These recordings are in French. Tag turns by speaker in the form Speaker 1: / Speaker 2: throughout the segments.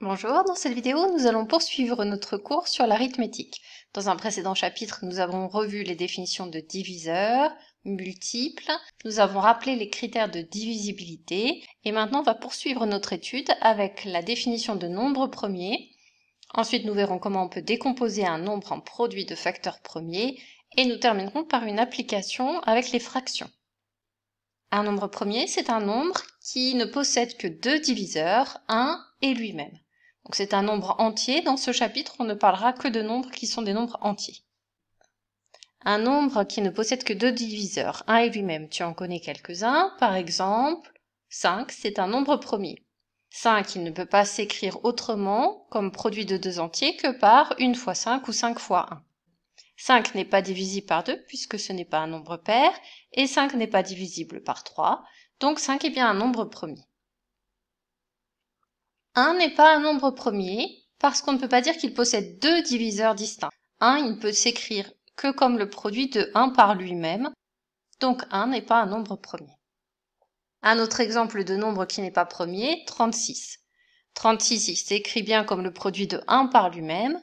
Speaker 1: Bonjour, dans cette vidéo, nous allons poursuivre notre cours sur l'arithmétique. Dans un précédent chapitre, nous avons revu les définitions de diviseur, multiple, nous avons rappelé les critères de divisibilité, et maintenant on va poursuivre notre étude avec la définition de nombre premier. Ensuite, nous verrons comment on peut décomposer un nombre en produit de facteurs premiers, et nous terminerons par une application avec les fractions. Un nombre premier, c'est un nombre qui ne possède que deux diviseurs, 1 et lui-même. Donc c'est un nombre entier. Dans ce chapitre, on ne parlera que de nombres qui sont des nombres entiers. Un nombre qui ne possède que deux diviseurs, 1 et lui-même, tu en connais quelques-uns. Par exemple, 5, c'est un nombre premier. 5, il ne peut pas s'écrire autrement comme produit de deux entiers que par 1 fois 5 ou 5 fois 1. 5 n'est pas divisible par 2 puisque ce n'est pas un nombre pair, et 5 n'est pas divisible par 3, donc 5 est bien un nombre premier. 1 n'est pas un nombre premier parce qu'on ne peut pas dire qu'il possède deux diviseurs distincts. 1, il ne peut s'écrire que comme le produit de 1 par lui-même, donc 1 n'est pas un nombre premier. Un autre exemple de nombre qui n'est pas premier, 36. 36, il s'écrit bien comme le produit de 1 par lui-même.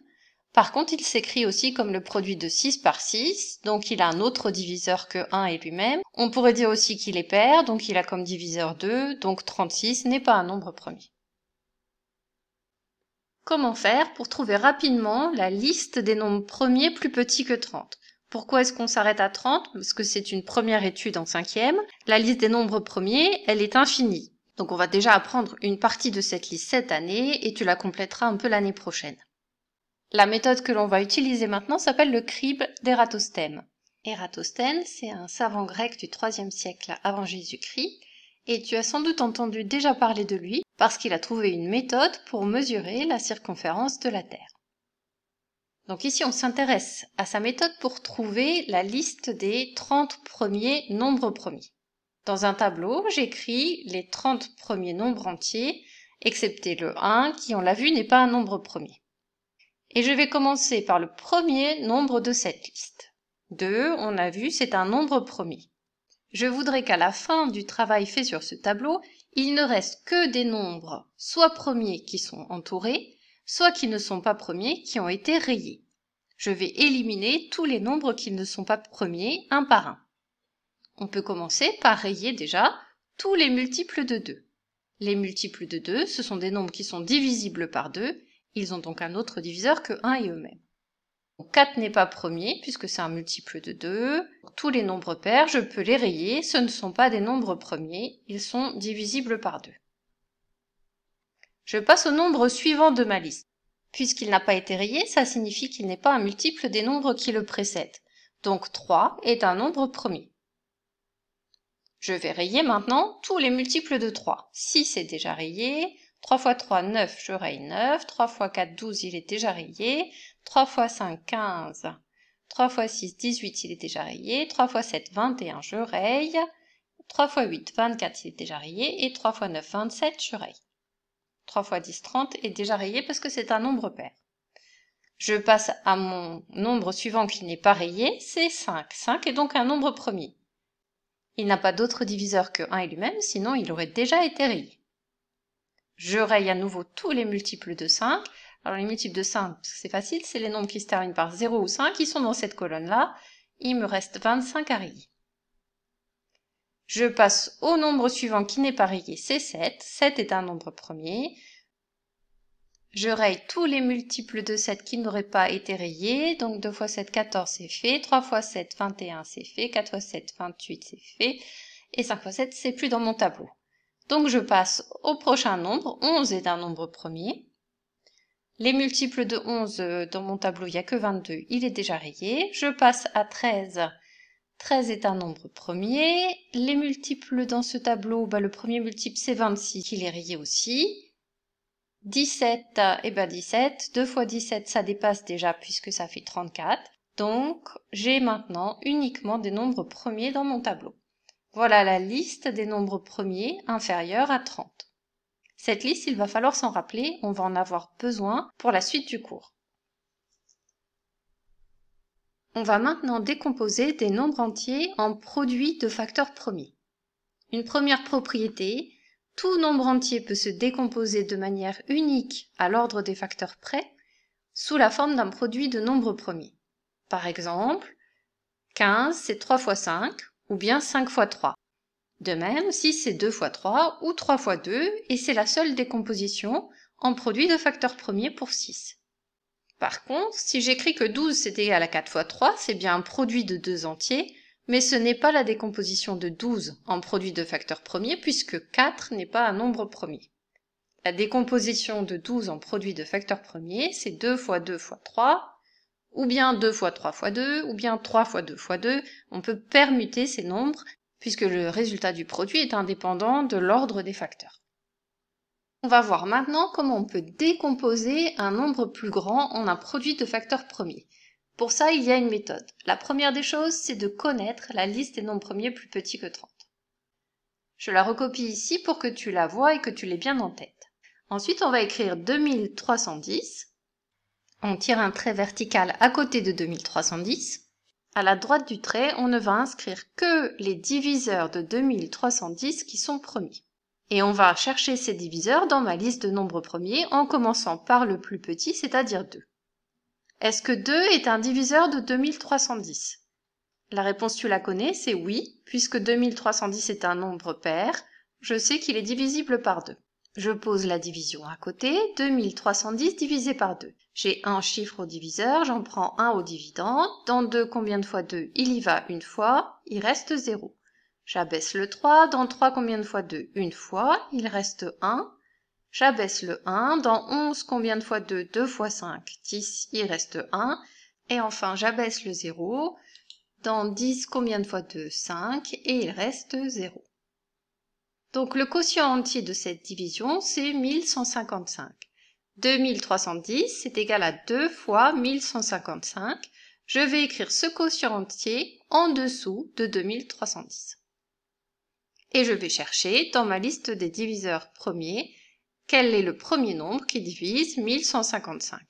Speaker 1: Par contre, il s'écrit aussi comme le produit de 6 par 6, donc il a un autre diviseur que 1 et lui-même. On pourrait dire aussi qu'il est pair, donc il a comme diviseur 2, donc 36 n'est pas un nombre premier. Comment faire pour trouver rapidement la liste des nombres premiers plus petits que 30? Pourquoi est-ce qu'on s'arrête à 30? Parce que c'est une première étude en 5e. La liste des nombres premiers, elle est infinie. Donc on va déjà apprendre une partie de cette liste cette année et tu la compléteras un peu l'année prochaine. La méthode que l'on va utiliser maintenant s'appelle le crible d'Ératosthène. Ératosthène, c'est un savant grec du IIIe siècle avant Jésus-Christ, et tu as sans doute entendu déjà parler de lui parce qu'il a trouvé une méthode pour mesurer la circonférence de la Terre. Donc ici, on s'intéresse à sa méthode pour trouver la liste des 30 premiers nombres premiers. Dans un tableau, j'écris les 30 premiers nombres entiers, excepté le 1 qui, on l'a vu, n'est pas un nombre premier. Et je vais commencer par le premier nombre de cette liste. 2, on a vu, c'est un nombre premier. Je voudrais qu'à la fin du travail fait sur ce tableau, il ne reste que des nombres soit premiers qui sont entourés, soit qui ne sont pas premiers qui ont été rayés. Je vais éliminer tous les nombres qui ne sont pas premiers un par un. On peut commencer par rayer déjà tous les multiples de 2. Les multiples de 2, ce sont des nombres qui sont divisibles par 2, ils ont donc un autre diviseur que 1 et eux-mêmes. 4 n'est pas premier puisque c'est un multiple de 2. Tous les nombres pairs, je peux les rayer, ce ne sont pas des nombres premiers, ils sont divisibles par 2. Je passe au nombre suivant de ma liste. Puisqu'il n'a pas été rayé, ça signifie qu'il n'est pas un multiple des nombres qui le précèdent. Donc 3 est un nombre premier. Je vais rayer maintenant tous les multiples de 3. 6 est déjà rayé. 3 fois 3, 9, je raye 9. 3 fois 4, 12, il est déjà rayé. 3 fois 5, 15. 3 fois 6, 18, il est déjà rayé. 3 fois 7, 21, je raye. 3 fois 8, 24, il est déjà rayé. Et 3 fois 9, 27, je raye. 3 fois 10, 30 est déjà rayé parce que c'est un nombre pair. Je passe à mon nombre suivant qui n'est pas rayé, c'est 5. 5 est donc un nombre premier. Il n'a pas d'autre diviseur que 1 et lui-même, sinon il aurait déjà été rayé. Je raye à nouveau tous les multiples de 5. Alors les multiples de 5, c'est facile, c'est les nombres qui se terminent par 0 ou 5, qui sont dans cette colonne-là. Il me reste 25 à rayer. Je passe au nombre suivant qui n'est pas rayé, c'est 7. 7 est un nombre premier. Je raye tous les multiples de 7 qui n'auraient pas été rayés. Donc 2 fois 7, 14, c'est fait. 3 fois 7, 21, c'est fait. 4 fois 7, 28, c'est fait. Et 5 fois 7, c'est plus dans mon tableau. Donc je passe au prochain nombre. 11 est un nombre premier. Les multiples de 11, dans mon tableau, il n'y a que 22. Il est déjà rayé. Je passe à 13. 13 est un nombre premier. Les multiples dans ce tableau, le premier multiple, c'est 26. Il est rayé aussi. 17, 17, 2 fois 17, ça dépasse déjà puisque ça fait 34. Donc, j'ai maintenant uniquement des nombres premiers dans mon tableau. Voilà la liste des nombres premiers inférieurs à 30. Cette liste, il va falloir s'en rappeler, on va en avoir besoin pour la suite du cours. On va maintenant décomposer des nombres entiers en produits de facteurs premiers. Une première propriété, tout nombre entier peut se décomposer de manière unique à l'ordre des facteurs près sous la forme d'un produit de nombres premiers. Par exemple, 15 c'est 3 fois 5 ou bien 5 fois 3. De même, 6 c'est 2 fois 3 ou 3 fois 2 et c'est la seule décomposition en produit de facteurs premiers pour 6. Par contre, si j'écris que 12 c'est égal à 4 fois 3, c'est bien un produit de deux entiers, mais ce n'est pas la décomposition de 12 en produit de facteurs premiers puisque 4 n'est pas un nombre premier. La décomposition de 12 en produit de facteurs premiers, c'est 2 fois 2 fois 3, ou bien 2 fois 3 fois 2, ou bien 3 fois 2 fois 2. On peut permuter ces nombres puisque le résultat du produit est indépendant de l'ordre des facteurs. On va voir maintenant comment on peut décomposer un nombre plus grand en un produit de facteurs premiers. Pour ça, il y a une méthode. La première des choses, c'est de connaître la liste des nombres premiers plus petits que 30. Je la recopie ici pour que tu la vois et que tu l'aies bien en tête. Ensuite, on va écrire 2310. On tire un trait vertical à côté de 2310. À la droite du trait, on ne va inscrire que les diviseurs de 2310 qui sont premiers. Et on va chercher ces diviseurs dans ma liste de nombres premiers en commençant par le plus petit, c'est-à-dire 2. Est-ce que 2 est un diviseur de 2310? La réponse tu la connais, c'est oui, puisque 2310 est un nombre pair, je sais qu'il est divisible par 2. Je pose la division à côté, 2310 divisé par 2. J'ai un chiffre au diviseur, j'en prends un au dividende. Dans 2, combien de fois 2? Il y va une fois, il reste 0. J'abaisse le 3, dans 3, combien de fois 2? Une fois, il reste 1. J'abaisse le 1, dans 11, combien de fois 2? 2 fois 5, 10, il reste 1. Et enfin, j'abaisse le 0. Dans 10, combien de fois 2? 5, et il reste 0. Donc le quotient entier de cette division, c'est 1155. 2310, c'est égal à 2 fois 1155. Je vais écrire ce quotient entier en dessous de 2310. Et je vais chercher dans ma liste des diviseurs premiers, quel est le premier nombre qui divise 1155.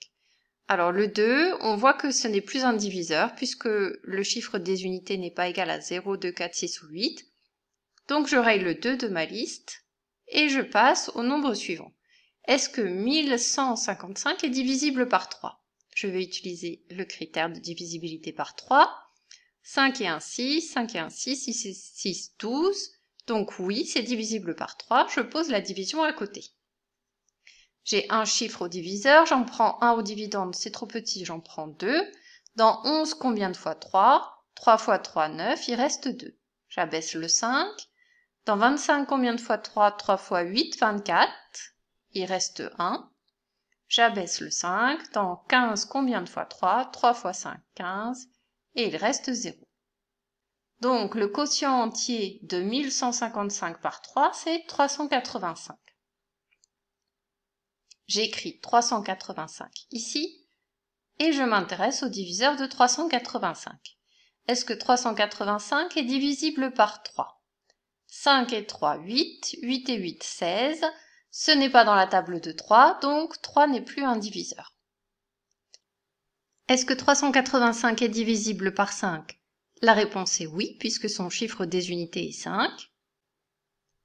Speaker 1: Alors le 2, on voit que ce n'est plus un diviseur puisque le chiffre des unités n'est pas égal à 0, 2, 4, 6 ou 8. Donc je raye le 2 de ma liste et je passe au nombre suivant. Est-ce que 1155 est divisible par 3? Je vais utiliser le critère de divisibilité par 3. 5 et 1, 6, 5 et 1, 6, 6 et 6, 12. Donc oui, c'est divisible par 3, je pose la division à côté. J'ai un chiffre au diviseur, j'en prends un au dividende, c'est trop petit, j'en prends 2. Dans 11, combien de fois 3? 3 fois 3, 9, il reste 2. J'abaisse le 5. Dans 25, combien de fois 3? 3 fois 8, 24. Il reste 1. J'abaisse le 5. Dans 15, combien de fois 3? 3 fois 5, 15. Et il reste 0. Donc, le quotient entier de 1155 par 3, c'est 385. J'écris 385 ici, et je m'intéresse au diviseur de 385. Est-ce que 385 est divisible par 3? 5 et 3, 8, 8 et 8, 16. Ce n'est pas dans la table de 3, donc 3 n'est plus un diviseur. Est-ce que 385 est divisible par 5? La réponse est oui, puisque son chiffre des unités est 5.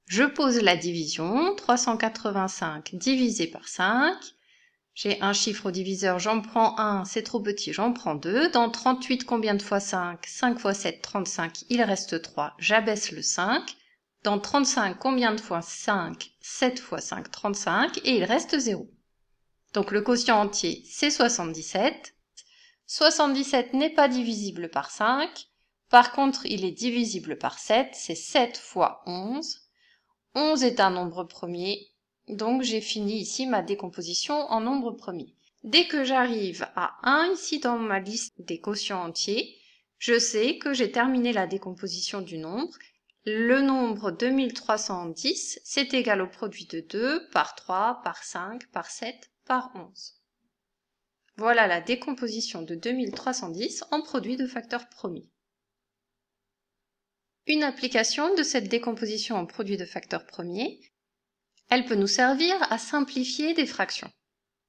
Speaker 1: Je pose la division, 385 divisé par 5. J'ai un chiffre au diviseur, j'en prends 1, c'est trop petit, j'en prends 2. Dans 38, combien de fois 5? 5 fois 7, 35, il reste 3, j'abaisse le 5. Dans 35, combien de fois 5? 7 fois 5, 35, et il reste 0. Donc le quotient entier, c'est 77. 77 n'est pas divisible par 5. Par contre, il est divisible par 7, c'est 7 fois 11. 11 est un nombre premier, donc j'ai fini ici ma décomposition en nombre premier. Dès que j'arrive à 1 ici dans ma liste des quotients entiers, je sais que j'ai terminé la décomposition du nombre. Le nombre 2310, c'est égal au produit de 2 par 3, par 5, par 7, par 11. Voilà la décomposition de 2310 en produit de facteurs premiers. Une application de cette décomposition en produit de facteurs premiers, elle peut nous servir à simplifier des fractions.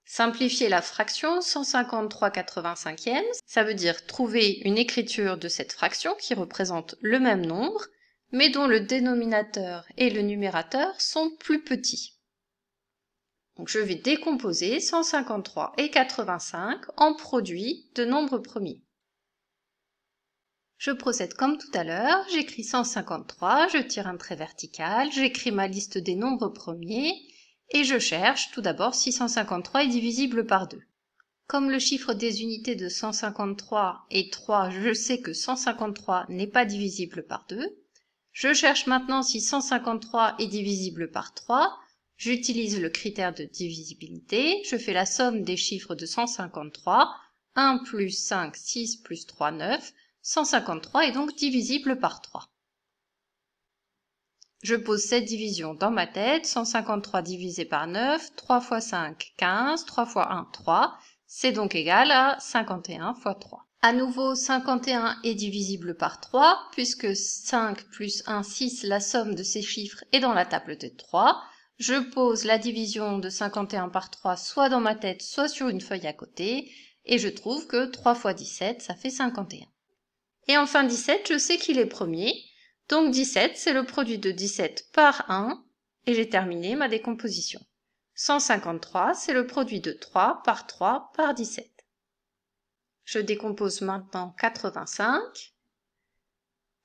Speaker 1: Simplifier la fraction 153/85e, ça veut dire trouver une écriture de cette fraction qui représente le même nombre, mais dont le dénominateur et le numérateur sont plus petits. Donc je vais décomposer 153 et 85 en produits de nombres premiers. Je procède comme tout à l'heure, j'écris 153, je tire un trait vertical, j'écris ma liste des nombres premiers et je cherche tout d'abord si 153 est divisible par 2. Comme le chiffre des unités de 153 est 3, je sais que 153 n'est pas divisible par 2. Je cherche maintenant si 153 est divisible par 3. J'utilise le critère de divisibilité, je fais la somme des chiffres de 153, 1 plus 5, 6 plus 3, 9, 153 est donc divisible par 3. Je pose cette division dans ma tête, 153 divisé par 9, 3 fois 5, 15, 3 fois 1, 3, c'est donc égal à 51 fois 3. À nouveau, 51 est divisible par 3, puisque 5 plus 1, 6, la somme de ces chiffres est dans la table de 3. Je pose la division de 51 par 3 soit dans ma tête, soit sur une feuille à côté, et je trouve que 3 fois 17, ça fait 51. Et enfin 17, je sais qu'il est premier, donc 17, c'est le produit de 17 par 1, et j'ai terminé ma décomposition. 153, c'est le produit de 3 par 17. Je décompose maintenant 85.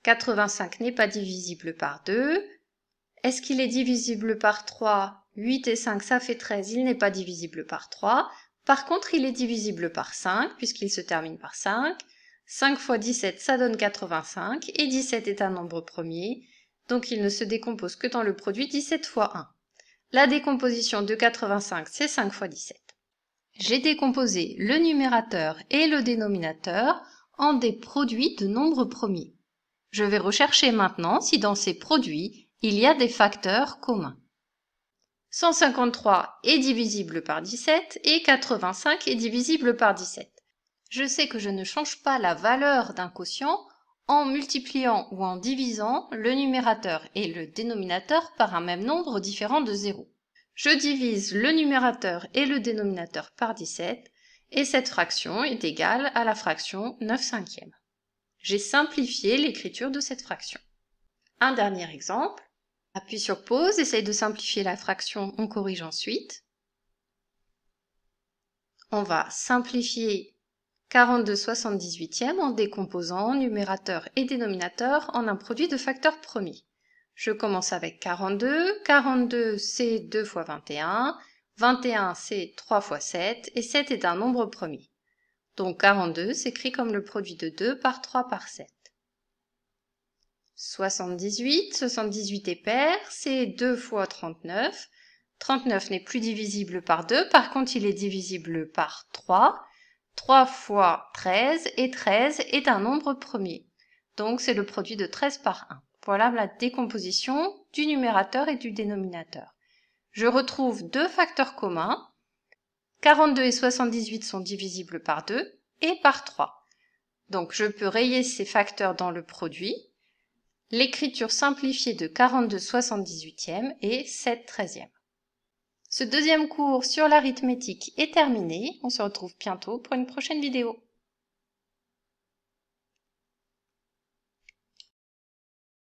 Speaker 1: 85 n'est pas divisible par 2. Est-ce qu'il est divisible par 3? 8 et 5, ça fait 13, il n'est pas divisible par 3. Par contre, il est divisible par 5, puisqu'il se termine par 5. 5 fois 17, ça donne 85, et 17 est un nombre premier, donc il ne se décompose que dans le produit 17 fois 1. La décomposition de 85, c'est 5 fois 17. J'ai décomposé le numérateur et le dénominateur en des produits de nombres premiers. Je vais rechercher maintenant si dans ces produits, il y a des facteurs communs. 153 est divisible par 17 et 85 est divisible par 17. Je sais que je ne change pas la valeur d'un quotient en multipliant ou en divisant le numérateur et le dénominateur par un même nombre différent de 0. Je divise le numérateur et le dénominateur par 17 et cette fraction est égale à la fraction 9/5. J'ai simplifié l'écriture de cette fraction. Un dernier exemple. Appuie sur pause, essaye de simplifier la fraction, on corrige ensuite. On va simplifier 42/78 en décomposant numérateur et dénominateur en un produit de facteurs premiers. Je commence avec 42. 42, c'est 2 fois 21. 21, c'est 3 fois 7. Et 7 est un nombre premier. Donc 42 s'écrit comme le produit de 2 par 3 par 7. 78. 78 est pair, c'est 2 fois 39. 39 n'est plus divisible par 2. Par contre, il est divisible par 3. 3 fois 13, et 13 est un nombre premier. Donc c'est le produit de 13 par 1. Voilà la décomposition du numérateur et du dénominateur. Je retrouve deux facteurs communs. 42 et 78 sont divisibles par 2 et par 3. Donc je peux rayer ces facteurs dans le produit. L'écriture simplifiée de 42/78 est 7/13. Ce deuxième cours sur l'arithmétique est terminé. On se retrouve bientôt pour une prochaine vidéo.